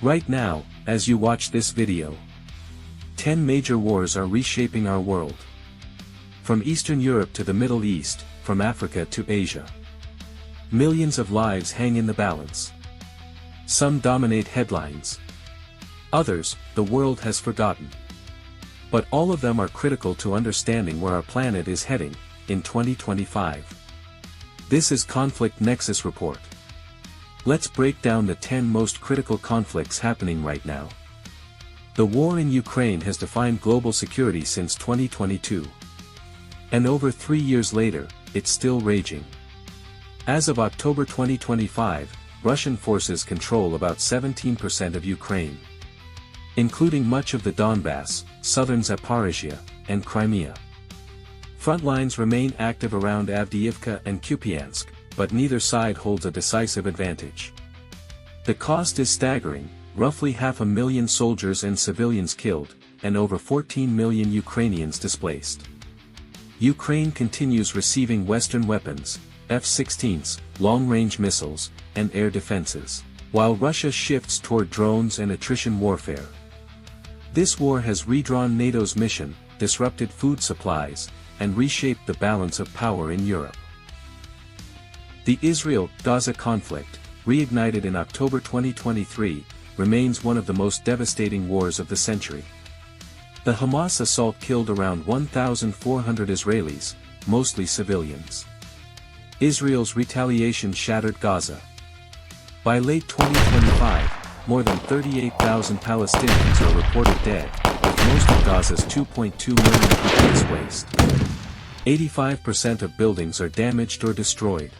Right now, as you watch this video, 10 major wars are reshaping our world. From Eastern Europe to the Middle East, from Africa to Asia. Millions of lives hang in the balance. Some dominate headlines. Others, the world has forgotten. But all of them are critical to understanding where our planet is heading, in 2025. This is Conflict Nexus Report. Let's break down the 10 most critical conflicts happening right now. The war in Ukraine has defined global security since 2022. And over 3 years later, it's still raging. As of October 2025, Russian forces control about 17% of Ukraine, including much of the Donbass, southern Zaporizhia, and Crimea. Front lines remain active around Avdiivka and Kupiansk, but neither side holds a decisive advantage. The cost is staggering, roughly 500,000 soldiers and civilians killed, and over 14 million Ukrainians displaced. Ukraine continues receiving Western weapons, F-16s, long-range missiles, and air defenses, while Russia shifts toward drones and attrition warfare. This war has redrawn NATO's mission, disrupted food supplies, and reshaped the balance of power in Europe. The Israel-Gaza conflict, reignited in October 2023, remains one of the most devastating wars of the century. The Hamas assault killed around 1,400 Israelis, mostly civilians. Israel's retaliation shattered Gaza. By late 2025, more than 38,000 Palestinians are reported dead, with most of Gaza's 2.2 million people displaced. 85% of buildings are damaged or destroyed.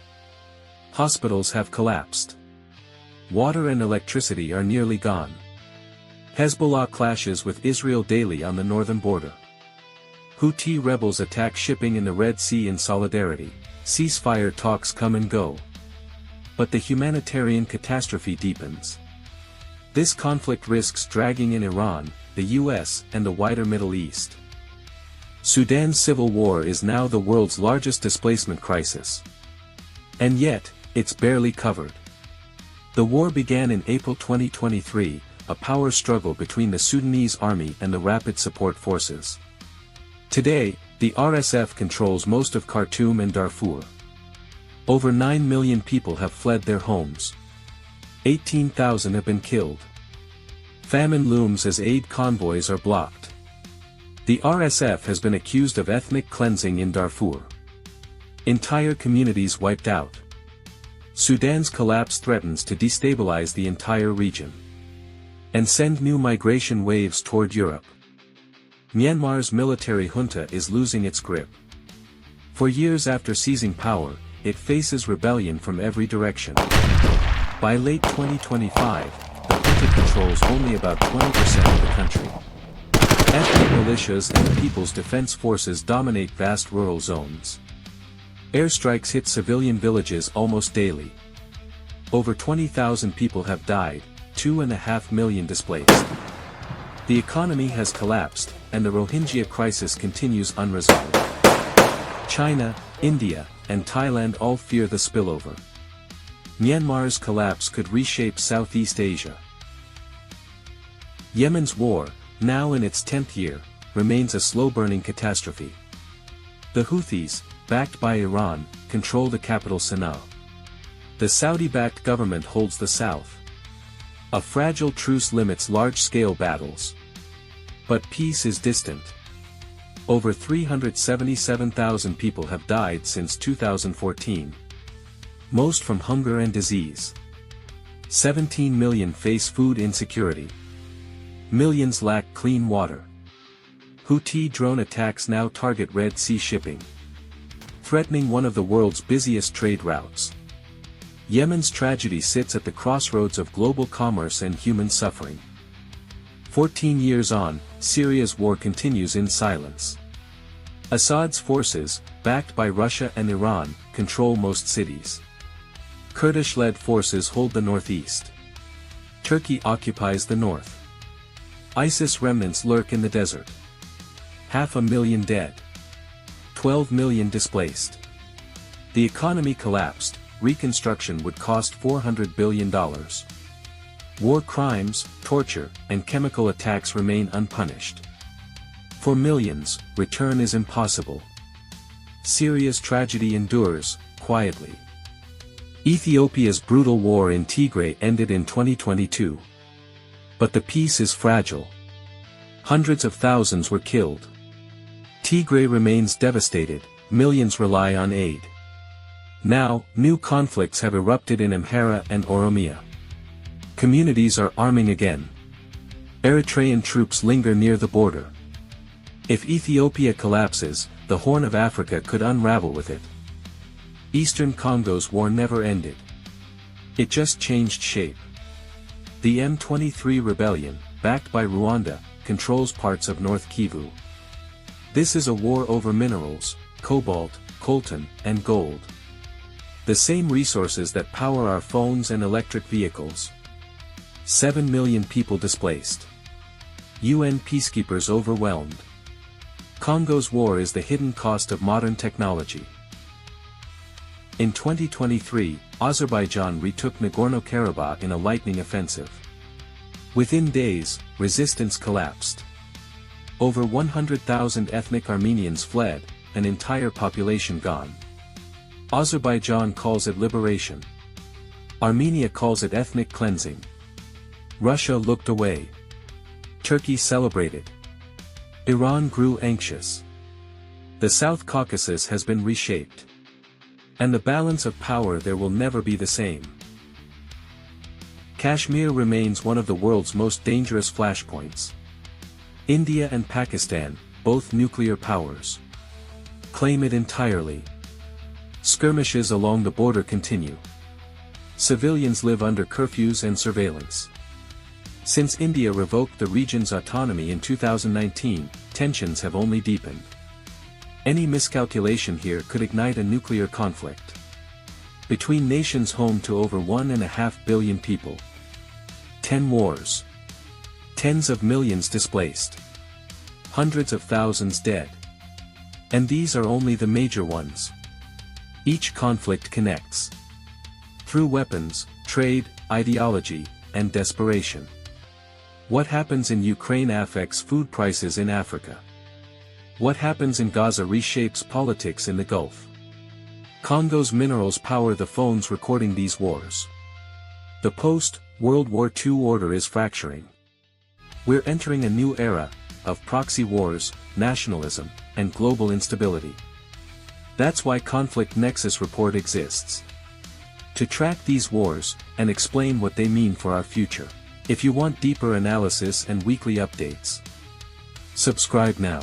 Hospitals have collapsed. Water and electricity are nearly gone. Hezbollah clashes with Israel daily on the northern border. Houthi rebels attack shipping in the Red Sea in solidarity. Ceasefire talks come and go. But the humanitarian catastrophe deepens. This conflict risks dragging in Iran, the US, and the wider Middle East. Sudan Civil War is now the world's largest displacement crisis. And yet, it's barely covered. The war began in April 2023, a power struggle between the Sudanese army and the Rapid Support Forces. Today, the RSF controls most of Khartoum and Darfur. Over 9 million people have fled their homes. 18,000 have been killed. Famine looms as aid convoys are blocked. The RSF has been accused of ethnic cleansing in Darfur. Entire communities wiped out. Sudan's collapse threatens to destabilize the entire region and send new migration waves toward Europe. Myanmar's military junta is losing its grip. For years after seizing power, it faces rebellion from every direction. By late 2025, the junta controls only about 20% of the country. Ethnic militias and the People's Defense Forces dominate vast rural zones. Airstrikes hit civilian villages almost daily. Over 20,000 people have died, 2.5 million displaced. The economy has collapsed, and the Rohingya crisis continues unresolved. China, India, and Thailand all fear the spillover. Myanmar's collapse could reshape Southeast Asia. Yemen's war, now in its 10th year, remains a slow-burning catastrophe. The Houthis, backed by Iran, control the capital Sana'a. The Saudi-backed government holds the south. A fragile truce limits large-scale battles. But peace is distant. Over 377,000 people have died since 2014. Most from hunger and disease. 17 million face food insecurity. Millions lack clean water. Houthi drone attacks now target Red Sea shipping, threatening one of the world's busiest trade routes. Yemen's tragedy sits at the crossroads of global commerce and human suffering. 14 years on, Syria's war continues in silence. Assad's forces, backed by Russia and Iran, control most cities. Kurdish-led forces hold the northeast. Turkey occupies the north. ISIS remnants lurk in the desert. 500,000 dead. 12 million displaced. The economy collapsed, reconstruction would cost $400 billion. War crimes, torture, and chemical attacks remain unpunished. For millions, return is impossible. Syria's tragedy endures, quietly. Ethiopia's brutal war in Tigray ended in 2022. But the peace is fragile. Hundreds of thousands were killed. Tigray remains devastated, millions rely on aid. Now, new conflicts have erupted in Amhara and Oromia. Communities are arming again. Eritrean troops linger near the border. If Ethiopia collapses, the Horn of Africa could unravel with it. Eastern Congo's war never ended. It just changed shape. The M23 rebellion, backed by Rwanda, controls parts of North Kivu. This is a war over minerals, cobalt, coltan, and gold. The same resources that power our phones and electric vehicles. 7 million people displaced. UN peacekeepers overwhelmed. Congo's war is the hidden cost of modern technology. In 2023, Azerbaijan retook Nagorno-Karabakh in a lightning offensive. Within days, resistance collapsed. Over 100,000 ethnic Armenians fled, an entire population gone. Azerbaijan calls it liberation. Armenia calls it ethnic cleansing. Russia looked away. Turkey celebrated. Iran grew anxious. The South Caucasus has been reshaped. And the balance of power there will never be the same. Kashmir remains one of the world's most dangerous flashpoints. India and Pakistan, both nuclear powers, claim it entirely. Skirmishes along the border continue. Civilians live under curfews and surveillance. Since India revoked the region's autonomy in 2019, tensions have only deepened. Any miscalculation here could ignite a nuclear conflict between nations home to over 1.5 billion people. 10 wars. Tens of millions displaced. Hundreds of thousands dead. And these are only the major ones. Each conflict connects through weapons, trade, ideology, and desperation. What happens in Ukraine affects food prices in Africa. What happens in Gaza reshapes politics in the Gulf. Congo's minerals power the phones recording these wars. The post-World War II order is fracturing. We're entering a new era of proxy wars, nationalism, and global instability. That's why Conflict Nexus report exists. To track these wars, and explain what they mean for our future. If you want deeper analysis and weekly updates, subscribe now.